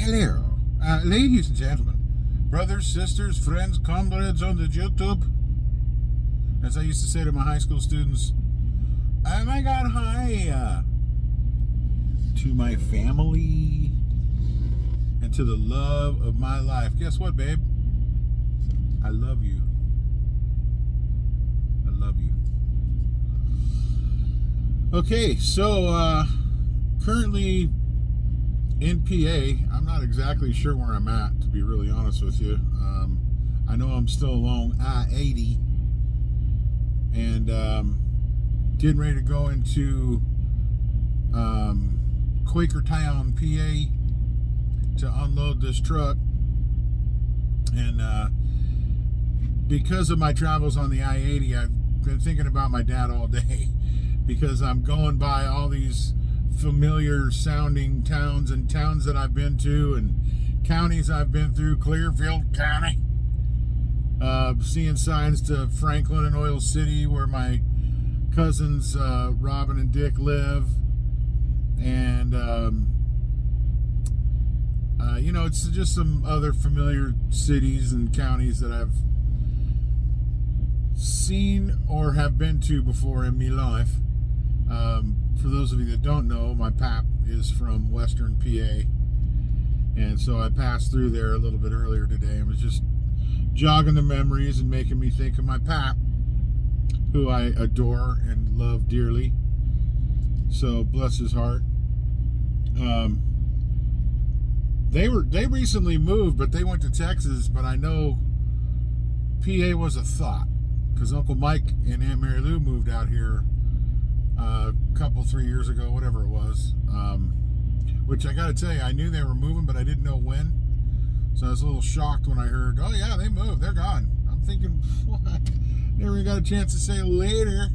Hello, ladies and gentlemen, brothers, sisters, friends, comrades on the YouTube. As I used to say to my high school students, oh my God, hi. To my family and to the love of my life. Guess what, babe? I love you. I love you. Okay, so currently in PA, I'm not exactly sure where I'm at, to be really honest with you. I know I'm still along I-80 and getting ready to go into Quakertown, PA to unload this truck. And because of my travels on the I-80, I've been thinking about my dad all day because I'm going by all these familiar sounding towns and towns that I've been to and counties I've been through, Clearfield County, seeing signs to Franklin and Oil City where my cousins Robin and Dick live, and it's just some other familiar cities and counties that I've seen or have been to before in my life. For those of you that don't know, my pap is from Western PA, and so I passed through there a little bit earlier today and was just jogging the memories and making me think of my pap, who I adore and love dearly. So bless his heart. They recently moved, but they went to Texas. But I know PA was a thought because Uncle Mike and Aunt Mary Lou moved out here a couple, 3 years ago, whatever it was. Which I got to tell you, I knew they were moving, but I didn't know when. So I was a little shocked when I heard, oh yeah, they moved, they're gone. I'm thinking, what? Never even got a chance to say later.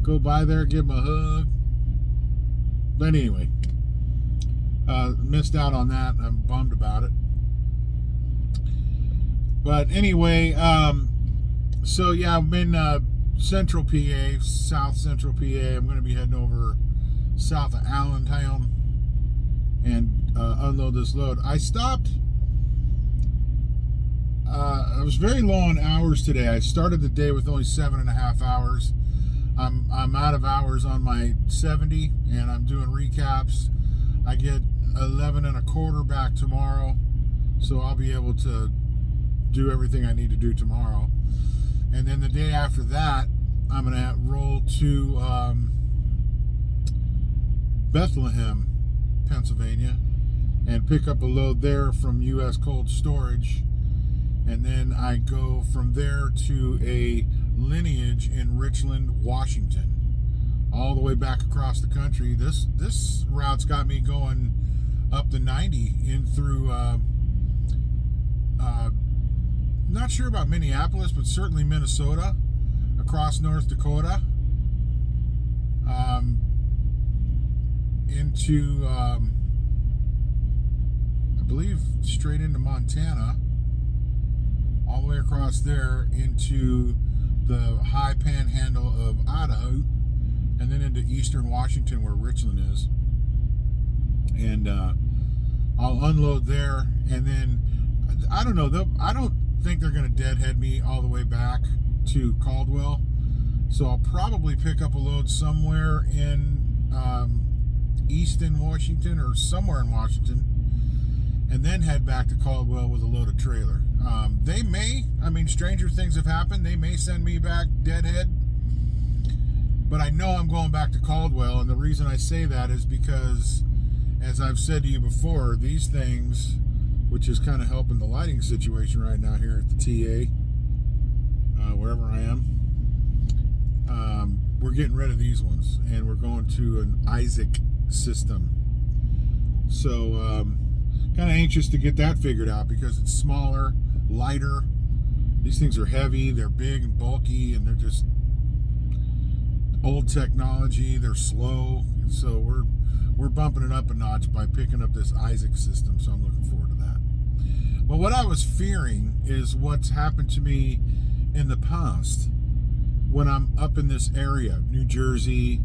Go by there, give them a hug. But anyway, missed out on that. I'm bummed about it. But anyway, so yeah, I'm in Central PA, South Central PA. I'm going to be heading over south of Allentown and unload this load. I stopped. I was very low on hours today. I started the day with only 7.5 hours. I'm out of hours on my 70, and I'm doing recaps. I get 11 and a quarter back tomorrow, so I'll be able to do everything I need to do tomorrow. And then the day after that, I'm going to roll to Bethlehem, Pennsylvania, and pick up a load there from U.S. Cold Storage. And then I go from there to a lineage in Richland, Washington, all the way back across the country. This route's got me going up the 90 in through, not sure about Minneapolis, but certainly Minnesota, across North Dakota, into, I believe, straight into Montana, all the way across there into the high panhandle of Idaho, and then into eastern Washington where Richland is. And I'll unload there, and then I don't know, I don't think they're going to deadhead me all the way back to Caldwell, so I'll probably pick up a load somewhere in eastern Washington or somewhere in Washington, and then head back to Caldwell with a loaded trailer. They may, stranger things have happened. They may send me back deadhead, but I know I'm going back to Caldwell, and the reason I say that is because, as I've said to you before, these things, which is kind of helping the lighting situation right now here at the TA, wherever I am, we're getting rid of these ones, and we're going to an Isaac system. So, kind of anxious to get that figured out because it's smaller, lighter. These things are heavy, they're big and bulky, and they're just old technology. They're slow, so we're bumping it up a notch by picking up this Isaac system. So I'm looking forward to that. But what I was fearing is what's happened to me in the past when I'm up in this area, New Jersey,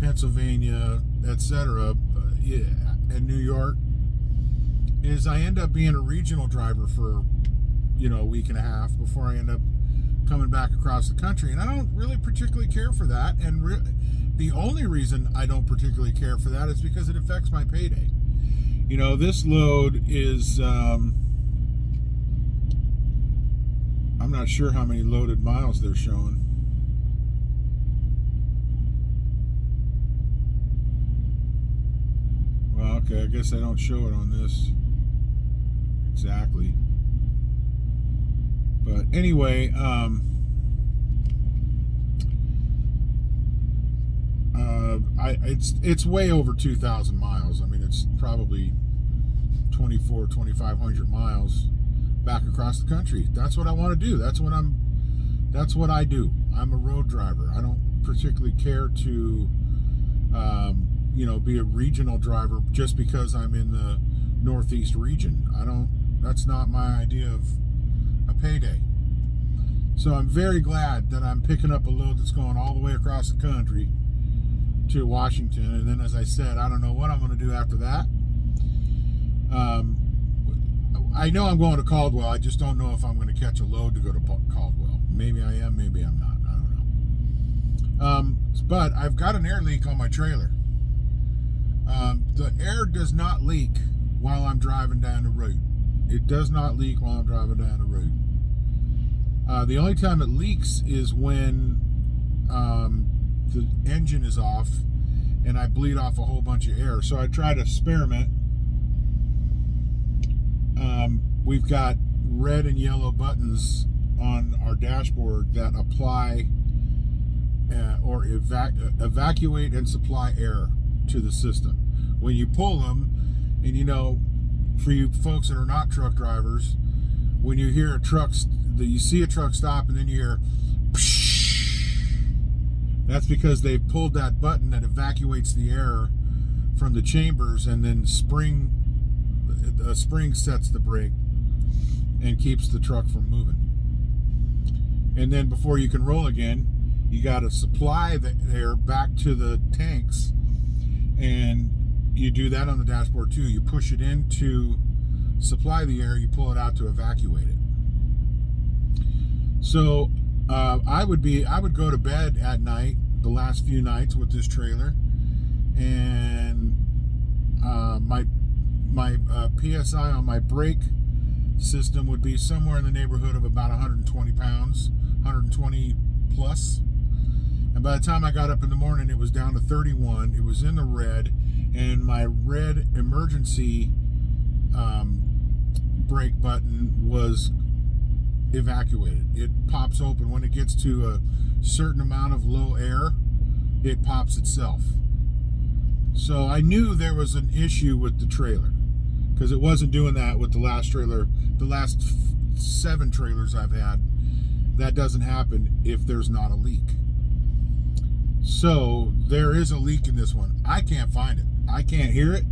Pennsylvania, etc., and New York. is I end up being a regional driver for, a week and a half before I end up coming back across the country. And I don't really particularly care for that. And the only reason I don't particularly care for that is because it affects my payday. This load is, I'm not sure how many loaded miles they're showing. Well, okay, I guess I don't show it on this exactly. But anyway, it's way over 2,000 miles. I mean, it's probably 2,500 miles back across the country. That's what I want to do. That's what I do. I'm a road driver. I don't particularly care to, be a regional driver just because I'm in the Northeast region. That's not my idea of a payday. So I'm very glad that I'm picking up a load that's going all the way across the country to Washington. And then, as I said, I don't know what I'm going to do after that. I know I'm going to Caldwell. I just don't know if I'm going to catch a load to go to Caldwell. Maybe I am, maybe I'm not. I don't know. But I've got an air leak on my trailer. The air does not leak while I'm driving down the road. It does not leak while I'm driving down the road. The only time it leaks is when the engine is off and I bleed off a whole bunch of air. So I try to experiment. We've got red and yellow buttons on our dashboard that apply or evacuate and supply air to the system. When you pull them, and for you folks that are not truck drivers, when you hear you see a truck stop and then you hear psh, that's because they pulled that button that evacuates the air from the chambers, and then a spring sets the brake and keeps the truck from moving. And then before you can roll again, you got to supply the air back to the tanks, and you do that on the dashboard too. You push it in to supply the air, you pull it out to evacuate it. So I would go to bed at night the last few nights with this trailer, and my PSI on my brake system would be somewhere in the neighborhood of about 120 pounds, 120 plus. And by the time I got up in the morning, it was down to 31. It was in the red, and my red emergency brake button was evacuated. It pops open when it gets to a certain amount of low air. It pops itself. So I knew there was an issue with the trailer, because it wasn't doing that with the last trailer. The last 7 trailers I've had, that doesn't happen if there's not a leak. So there is a leak in this one. I can't find it. I can't hear it.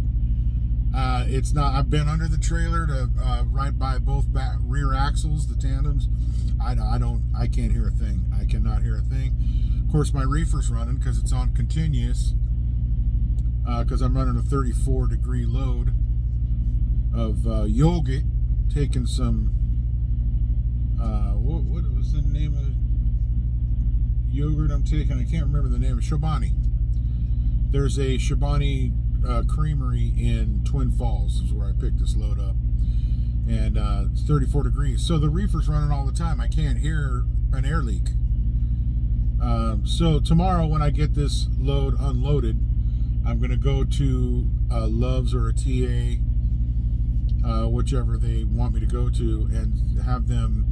It's not. I've been under the trailer to right by both rear axles, the tandems. I can't hear a thing. I cannot hear a thing. Of course, my reefer's running because it's on continuous. Because I'm running a 34-degree load of yogurt, taking some. What was the name of the yogurt I'm taking? I can't remember the name. Chobani. There's a Chobani creamery in Twin Falls is where I picked this load up, and it's 34 degrees, so the reefer's running all the time. I can't hear an air leak. So tomorrow when I get this load unloaded, I'm going to go to Love's or a TA, whichever they want me to go to, and have them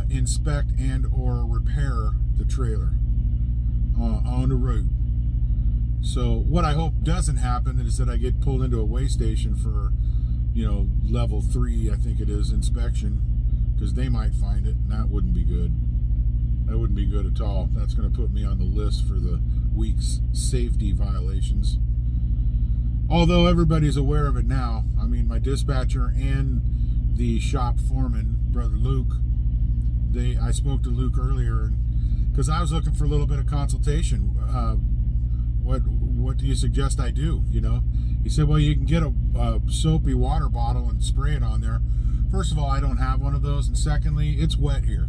inspect and or repair the trailer on the road. So what I hope doesn't happen is that I get pulled into a weigh station for, level 3, I think it is, inspection, because they might find it, and that wouldn't be good. That wouldn't be good at all. That's going to put me on the list for the week's safety violations. Although everybody's aware of it now. I mean, my dispatcher and the shop foreman, Brother Luke, I spoke to Luke earlier, because I was looking for a little bit of consultation. What do you suggest I do? He said, well, you can get a soapy water bottle and spray it on there. First of all, I don't have one of those, and secondly, it's wet here.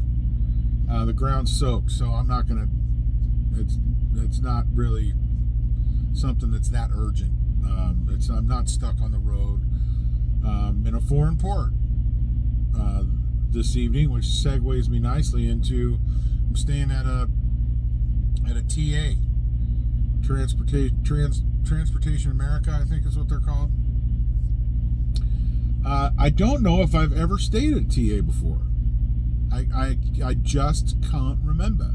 The ground's soaked, so I'm not gonna. It's not really something that's that urgent. I'm not stuck on the road. In a foreign port this evening, which segues me nicely into I'm staying at a TA, Transportation America, I think is what they're called. I don't know if I've ever stayed at TA before. I just can't remember.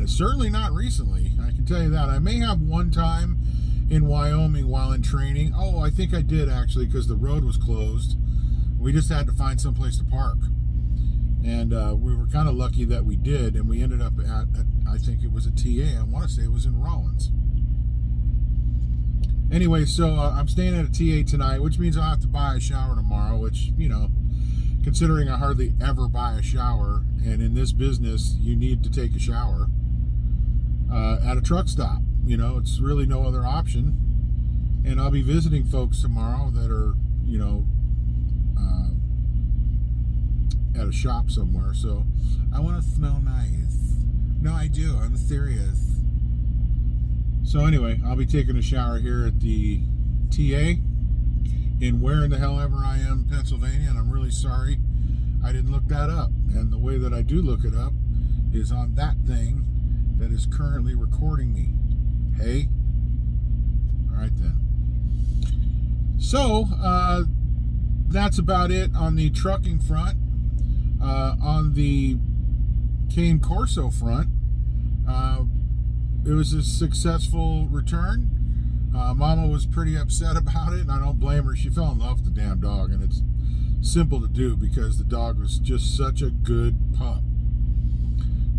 Certainly not recently, I can tell you that. I may have one time in Wyoming while in training. Oh, I think I did actually, because the road was closed. We just had to find someplace to park. And we were kind of lucky that we did, and we ended up at I think it was a TA. I want to say it was in Rollins. Anyway, so I'm staying at a TA tonight, which means I'll have to buy a shower tomorrow, which, you know, considering I hardly ever buy a shower, and in this business, you need to take a shower at a truck stop. You know, it's really no other option. And I'll be visiting folks tomorrow that are, you know, at a shop somewhere. So I want to smell nice. No, I do. I'm serious. So anyway, I'll be taking a shower here at the TA in where in the hell ever I am, Pennsylvania, and I'm really sorry I didn't look that up. And the way that I do look it up is on that thing that is currently recording me. Hey? All right then. So, that's about it on the trucking front. On the Cane Corso front, it was a successful return. Mama was pretty upset about it, and I don't blame her. She fell in love with the damn dog, and it's simple to do because the dog was just such a good pup.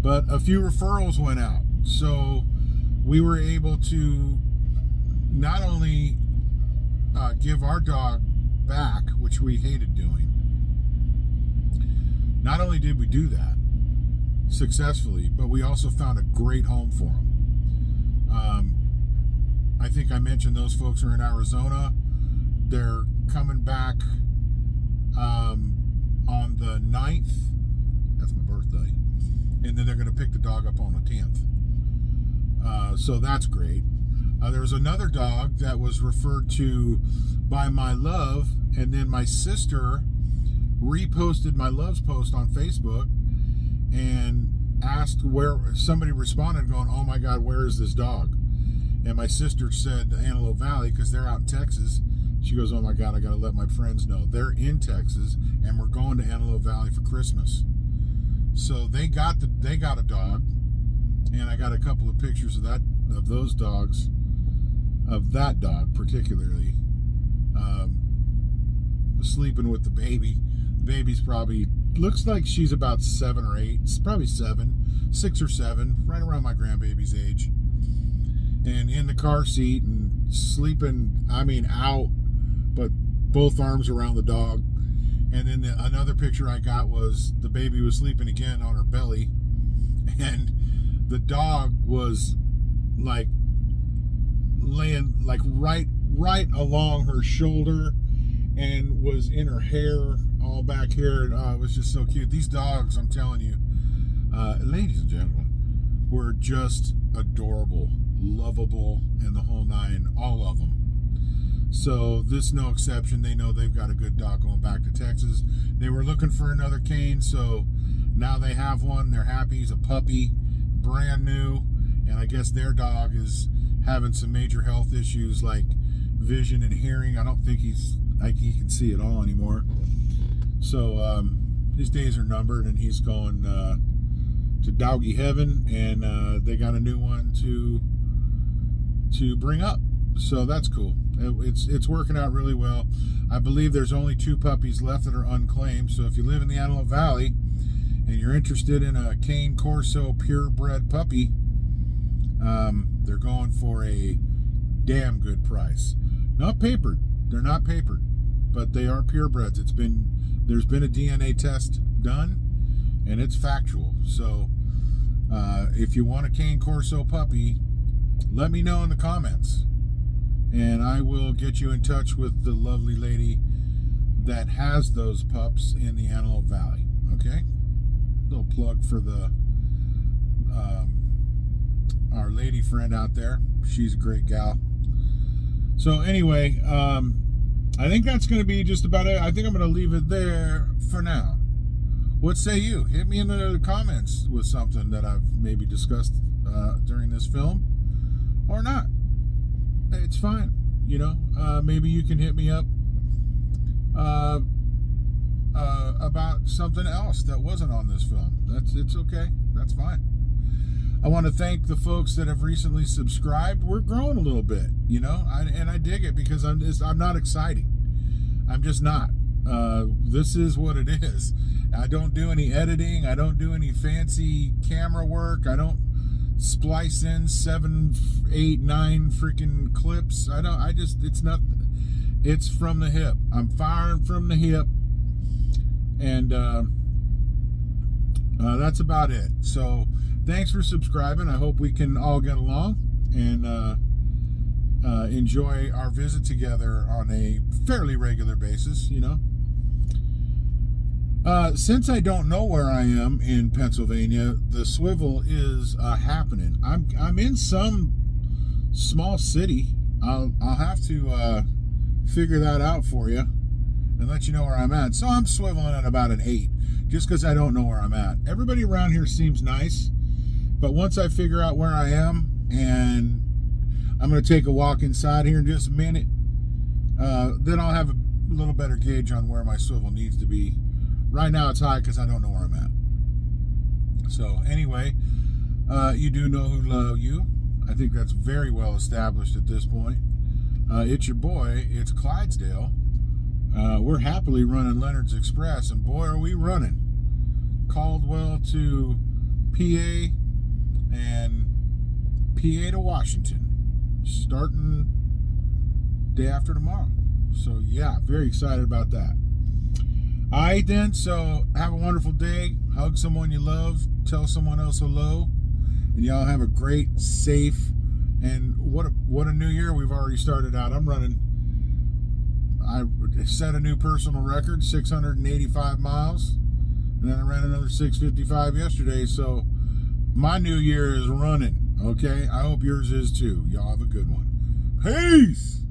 But a few referrals went out, so we were able to not only give our dog back, which we hated doing. Not only did we do that successfully, but we also found a great home for him. I think I mentioned those folks are in Arizona. They're coming back on the 9th. That's my birthday. And then they're going to pick the dog up on the 10th. So that's great. There was another dog that was referred to by my love, and then my sister reposted my love's post on Facebook and asked where, somebody responded going, oh my God, where is this dog? And my sister said Antelope Valley, because they're out in Texas. She goes, oh my God, I got to let my friends know. They're in Texas, and we're going to Antelope Valley for Christmas. So they got a dog, and I got a couple of pictures of those dogs, of that dog particularly, sleeping with the baby. The baby's probably, looks like she's about 7 or 8. It's probably 6 or 7, right around my grandbaby's age. And in the car seat and sleeping, I mean out, but both arms around the dog. And then another picture I got was the baby was sleeping again on her belly, and the dog was like laying like right along her shoulder and was in her hair all back here. And it was just so cute. These dogs, I'm telling you, ladies and gentlemen, were just adorable, lovable, and the whole nine, all of them. So this no exception. They know they've got a good dog going back to Texas. They were looking for another cane, so now they have one. They're happy. He's a puppy, brand new, and I guess their dog is having some major health issues like vision and hearing. I don't think he can see at all anymore. So his days are numbered, and he's going to doggy heaven, and they got a new one to bring up. So that's cool. It's working out really well. I believe there's only 2 puppies left that are unclaimed. So if you live in the Antelope Valley and you're interested in a Cane Corso purebred puppy, they're going for a damn good price. Not papered. They're not papered, but they are purebreds. There's been a DNA test done, and it's factual. So if you want a Cane Corso puppy, let me know in the comments. and I will get you in touch with the lovely lady that has those pups in the Antelope Valley. Okay, little plug for the our lady friend out there. She's a great gal. So anyway, I think that's going to be just about it. I think I'm going to leave it there for now. What say you? Hit me in the comments with something that I've maybe discussed during this film, or not. It's fine. Maybe you can hit me up about something else that wasn't on this film. It's okay. That's fine. I want to thank the folks that have recently subscribed. We're growing a little bit, and I dig it because I'm not exciting. I'm just not. This is what it is. I don't do any editing. I don't do any fancy camera work. I don't splice in 7, 8, 9 freaking clips. It's not. It's from the hip. I'm firing from the hip, and that's about it. So thanks for subscribing. I hope we can all get along and enjoy our visit together on a fairly regular basis. Since I don't know where I am in Pennsylvania, the swivel is happening. I'm in some small city. I'll have to figure that out for you and let you know where I'm at. So I'm swiveling at about an 8, just because I don't know where I'm at. Everybody around here seems nice, but once I figure out where I am, and I'm going to take a walk inside here in just a minute, then I'll have a little better gauge on where my swivel needs to be. Right now it's high because I don't know where I'm at. So anyway, you do know who love you. I think that's very well established at this point. It's your boy. It's Clydesdale. We're happily running Leonard's Express, and boy, are we running. Caldwell to PA and PA to Washington, starting day after tomorrow. So yeah, very excited about that. All right then, so have a wonderful day. Hug someone you love. Tell someone else hello. And y'all have a great, safe, and what a new year we've already started out. I set a new personal record, 685 miles. And then I ran another 655 yesterday. So my new year is running, okay? I hope yours is too. Y'all have a good one. Peace!